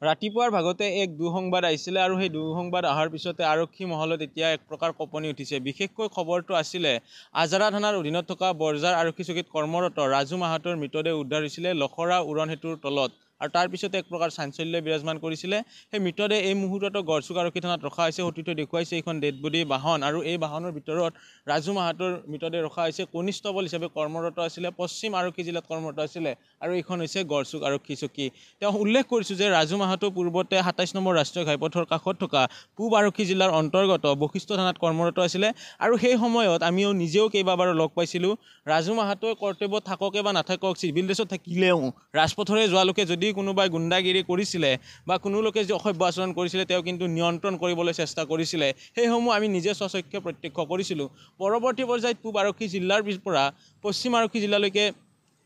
ৰাতিপুৱাৰ ভাগতে এক দুঃসংবাদ আহিছিলে আৰু সেই দুঃসংবাদ অহাৰ পিছতে আৰক্ষী মহলত এতিয়া এক প্ৰকাৰ কঁপনি উঠিছে। বিশেষকৈ খবৰটো আছিলে আজাৰা থানাৰ অধীনত থকা বৰজাৰ আৰক্ষী চকীত কৰ্মৰত ৰাজু মাহাতৰ মৃতদেহ উদ্ধাৰ হৈছিলে লখৰা উৰণ সেতুৰ তলত। আৰু তাৰ পিছতে এক প্ৰকাৰ চাঞ্চল্য বিৰাজমান কৰিছিলে। সেই মৃতদেহ এই মুহূৰ্তত গড়চুক আৰক্ষী থানাত ৰখা হৈছে। সতীৰ্থই দেখুৱাইছে এইখন ডেড বডি বাহন আৰু এই বাহনৰ ভিতৰত ৰাজু মাহাতৰ মৃতদেহ ৰখা হৈছে। কনিষ্টবল হিচাপে কৰ্মৰত আছিলে, পশ্চিম আৰক্ষী জিলাত কৰ্মৰত আছিলে আৰু এইখন হৈছে গড়চুক আৰক্ষী চকী। তেওঁ উল্লেখ কৰিছোঁ যে ৰাজু মাহাতো পূৰ্বতে ২৭ নম্বৰ ৰাষ্ট্ৰীয় ঘাইপথৰ কাষত থকা পূব আৰক্ষী জিলাৰ অন্তৰ্গত বশিষ্ঠ থানাত কৰ্মৰত আছিলে আৰু সেই সময়ত আমিও নিজেও কেইবাবাৰো লগ পাইছিলোঁ। ৰাজু মাহাতোই কৰ্তব্যত থাককে বা নাথাকক, চিভিল ড্ৰেছত থাকিলেও ৰাজপথৰে যোৱা লোকে যদি কোনোবাই গুণ্ডাগিৰি কৰিছিলে বা কোনো লোকে যদি অসভ্য আচৰণ কৰিছিলে তেওঁ কিন্তু নিয়ন্ত্ৰণ কৰিবলৈ চেষ্টা কৰিছিলে। সেইসমূহ আমি নিজে স্বচক্ষে প্ৰত্যক্ষ কৰিছিলোঁ। পৰৱৰ্তী পৰ্যায়ত পূব আৰক্ষী জিলাৰ পৰা পশ্চিম আৰক্ষী জিলালৈকে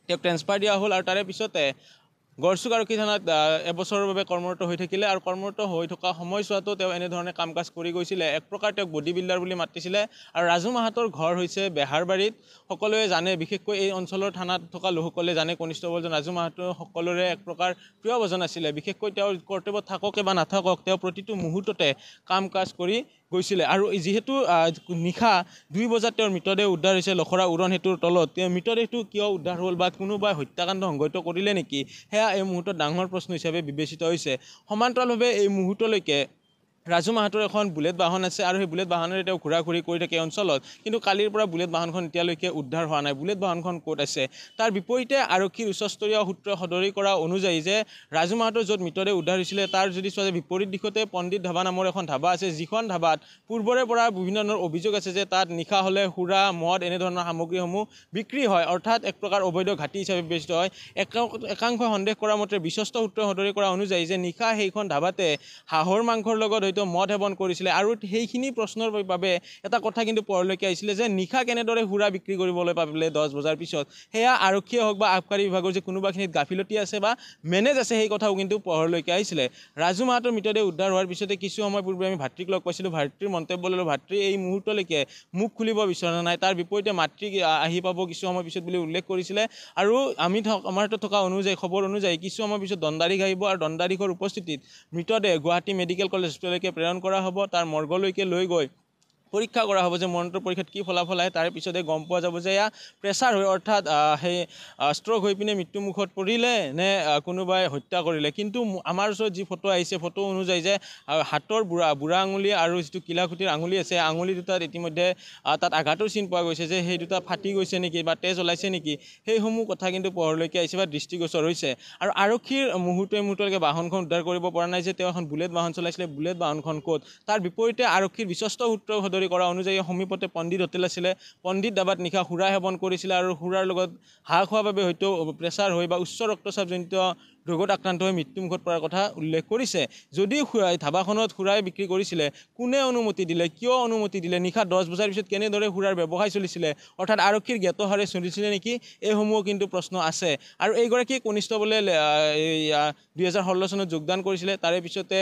তেওঁক ট্ৰেন্সফাৰ দিয়া হ'ল আৰু তাৰে পিছতে গড়চুক আৰক্ষী থানাত এবছৰৰ বাবে কৰ্মৰত হৈ থাকিলে আৰু কৰ্মৰত হৈ থকা সময়ছোৱাতো তেওঁ এনেধৰণে কাম কাজ কৰি গৈছিলে। এক প্ৰকাৰ তেওঁক বডি বিল্ডাৰ বুলি মাতিছিলে। আৰু ৰাজু মাহাতৰ ঘৰ হৈছে বেহাৰবাৰীত। সকলোৱে জানে, বিশেষকৈ এই অঞ্চলৰ থানাত থকা লোকসকলে জানে কনিষ্টবলজন ৰাজু মাহাতৰ সকলোৰে এক প্ৰকাৰ প্ৰিয়ভোজন আছিলে। বিশেষকৈ তেওঁৰ কৰ্তব্যত থাককে বা নাথাকক তেওঁ প্ৰতিটো মুহূৰ্ততে কাম কাজ কৰি গৈছিলে। আৰু যিহেতু নিশা ২ বজাত তেওঁৰ মৃতদেহ উদ্ধাৰ হৈছে লখৰা উৰণ সেতুৰ তলত, তেওঁ মৃতদেহটো কিয় উদ্ধাৰ হ'ল বা কোনোবাই হত্যাকাণ্ড সংঘটিত কৰিলে নেকি, সেয়া এই মুহূৰ্তত ডাঙৰ প্ৰশ্ন হিচাপে বিবেচিত হৈছে। সমান্তৰালভাৱে এই মুহূৰ্তলৈকে ৰাজু মাহাতৰ এখন বুলেট বাহন আছে আৰু সেই বুলেট বাহনেৰে তেওঁ ঘূৰা ঘূৰি কৰি থাকে অঞ্চলত, কিন্তু কালিৰ পৰা বুলেট বাহনখন এতিয়ালৈকে উদ্ধাৰ হোৱা নাই। বুলেট বাহনখন ক'ত আছে? তাৰ বিপৰীতে আৰক্ষীৰ উচ্চস্তৰীয় সূত্ৰই সদৰি কৰা অনুযায়ী যে ৰাজু মাহাতৰ য'ত মৃতদেহ উদ্ধাৰ হৈছিলে তাৰ যদি চোৱা বিপৰীত দিশতে পণ্ডিত ধাবা নামৰ এখন ধাবা আছে, যিখন ধাবাত পূৰ্বৰে পৰা বিভিন্ন ধৰণৰ অভিযোগ আছে যে তাত নিশা হ'লে সুৰা মদ এনেধৰণৰ সামগ্ৰীসমূহ বিক্ৰী হয়, অৰ্থাৎ এক প্ৰকাৰ অবৈধ ঘাটি হিচাপে বিবেচিত হয়। একাংশ সন্দেহ কৰা মতে বিশ্বস্ত সূত্ৰই সদৰি কৰা অনুযায়ী যে নিশা সেইখন ধাবাতে হাঁহৰ মাংসৰ লগত হয়তো মদ সেৱন কৰিছিলে আৰু সেইখিনি প্ৰশ্নৰ বাবে এটা কথা কিন্তু পোহৰলৈকে আহিছিলে যে নিশা কেনেদৰে সুৰা বিক্ৰী কৰিবলৈ পালে 10 বজাৰ পিছত। সেয়া আৰক্ষীয়ে হওক বা আবকাৰী বিভাগৰ যে কোনোবাখিনিত গাফিলতি আছে বা মেনেজ আছে সেই কথাও কিন্তু পোহৰলৈকে আহিছিলে। ৰাজু মাহাতৰ মৃতদেহ উদ্ধাৰ হোৱাৰ পিছতে কিছু সময় পূৰ্বে আমি ভাতৃক লগ পাইছিলোঁ। ভাতৃৰ মন্তব্য ল'লোঁ, ভাতৃ এই মুহূৰ্তলৈকে মুখ খুলিব বিচৰা নাই। তাৰ বিপৰীতে মাতৃক আহি পাব কিছু সময় পিছত বুলি উল্লেখ কৰিছিলে। আৰু আমাৰ হাতত থকা অনুযায়ী খবৰ অনুযায়ী কিছু সময় পিছত দণ্ডাধীশ আহিব আৰু দণ্ডাধীশৰ উপস্থিতিত মৃতদেহ গুৱাহাটী মেডিকেল কলেজ হস্পিটেললৈকে প্ৰেৰণ কৰা হ'ব। তাৰ মৰ্গলৈকে লৈ গৈ পৰীক্ষা কৰা হ'ব যে মৰণোত্তৰ পৰীক্ষাত কি ফলাফল আহে। তাৰে পিছতে গম পোৱা যাব যে এয়া প্ৰেছাৰ হৈ অৰ্থাৎ সেই ষ্ট্ৰক হৈ পিনে মৃত্যুমুখত পৰিলে নে কোনোবাই হত্যা কৰিলে। কিন্তু আমাৰ ওচৰত যি ফটো আহিছে, ফটো অনুযায়ী যে হাতৰ বুঢ়া আঙুলি আৰু যিটো কিলাকুটিৰ আঙুলি আছে, আঙুলি দুটাত ইতিমধ্যে তাত আঘাতৰ চিন পোৱা গৈছে যে সেই দুটা ফাটি গৈছে নেকি বা তেজ ওলাইছে নেকি, সেইসমূহ কথা কিন্তু পোহৰলৈকে আহিছে বা দৃষ্টিগোচৰ হৈছে। আৰু আৰক্ষীৰ মুহূৰ্তলৈকে বাহনখন উদ্ধাৰ কৰিব পৰা নাই যে তেওঁ এখন বুলেট বাহন চলাইছিলে, বুলেট বাহনখন ক'ত। তাৰ বিপৰীতে আৰক্ষীৰ বিশ্বস্ত সূত্ৰই সদৰি কৰা অনুযায়ী সমীপতে পণ্ডিত হোটেল আছিলে, পণ্ডিত ধাবাত নিশা সুৰা সেৱন কৰিছিলে আৰু সুৰাৰ লগত হাঁহ খোৱাৰ বাবে হয়তো প্ৰেছাৰ হৈ বা উচ্চ ৰক্তচাপজনিত ৰোগত আক্ৰান্ত হৈ মৃত্যুমুখত পৰাৰ কথা উল্লেখ কৰিছে। যদি ধাবাখনত সুৰাই বিক্ৰী কৰিছিলে, কোনে অনুমতি দিলে, কিয় অনুমতি দিলে, নিশা 10 বজাৰ পিছত কেনেদৰে সুৰাৰ ব্যৱসায় চলিছিলে, অৰ্থাৎ আৰক্ষীৰ জ্ঞাতসাৰে চলিছিলে নেকি, এইসমূহ কিন্তু প্ৰশ্ন আছে। আৰু এইগৰাকী কনিষ্টবলে 2016 চনত যোগদান কৰিছিলে। তাৰে পিছতে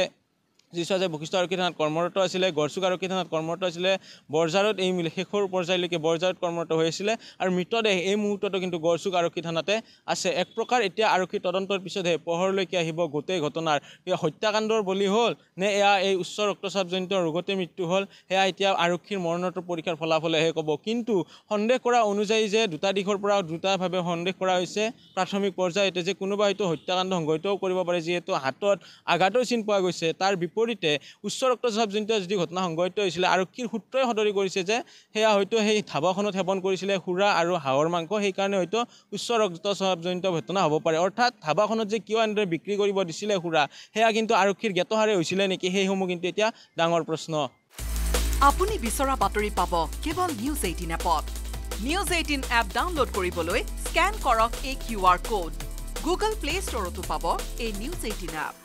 যি চোৱা যে বশিষ্ঠ আৰক্ষী থানাত কৰ্মৰত আছিলে, গড়চুক আৰক্ষী থানাত কৰ্মৰত আছিলে, বৰজাৰত এই শেষৰ পৰ্যায়লৈকে বৰজাৰত কৰ্মৰত হৈ আছিলে আৰু মৃতদেহ এই মুহূৰ্ততো কিন্তু গড়চুক আৰক্ষী থানাতে আছে। এক প্ৰকাৰ এতিয়া আৰক্ষী তদন্তৰ পিছতহে পোহৰলৈকে আহিব গোটেই ঘটনাৰ হত্যাকাণ্ডৰ বলি হ'ল নে এয়া এই উচ্চ ৰক্তচাপজনিত ৰোগতে মৃত্যু হ'ল, সেয়া এতিয়া আৰক্ষীৰ মৰণোত্তৰ পৰীক্ষাৰ ফলাফলেহে ক'ব। কিন্তু সন্দেহ কৰা অনুযায়ী যে দুটা দিশৰ পৰা দুটাভাৱে সন্দেহ কৰা হৈছে প্ৰাথমিক পৰ্যায়তে যে কোনোবা হয়তো হত্যাকাণ্ড সংঘটিতও কৰিব পাৰে, যিহেতু হাতত আঘাতৰ চিন পোৱা গৈছে। তাৰ বিপৰীতে উচ্চ ৰক্তচাপজনিত যি ঘটনা সংঘটিত হৈছিলে, আৰক্ষীৰ সূত্ৰই সদৰি কৰিছে যে সেয়া হয়তো সেই ধাবাখনত সেৱন কৰিছিলে সুৰা আৰু হাঁহৰ মাংস, সেইকাৰণে হয়তো উচ্চ ৰক্তচাপজনিত ঘটনা হ'ব পাৰে। অৰ্থাৎ ধাবাখনত যে কিয় এনেদৰে বিক্ৰী কৰিব দিছিলে সুৰা, সেয়া কিন্তু আৰক্ষীৰ জ্ঞাতসাৰে হৈছিলে নেকি, সেইসমূহ কিন্তু এতিয়া ডাঙৰ প্ৰশ্ন। আপুনি বিচৰা বাতৰি পাব কেৱল নিউজ 18 এপত। নিউজ 18 এপ ডাউনলোড কৰিবলৈ স্কেন কৰক এই QR কোড। গুগল প্লে ষ্টৰতো পাব এই নিউজ 18 এপ।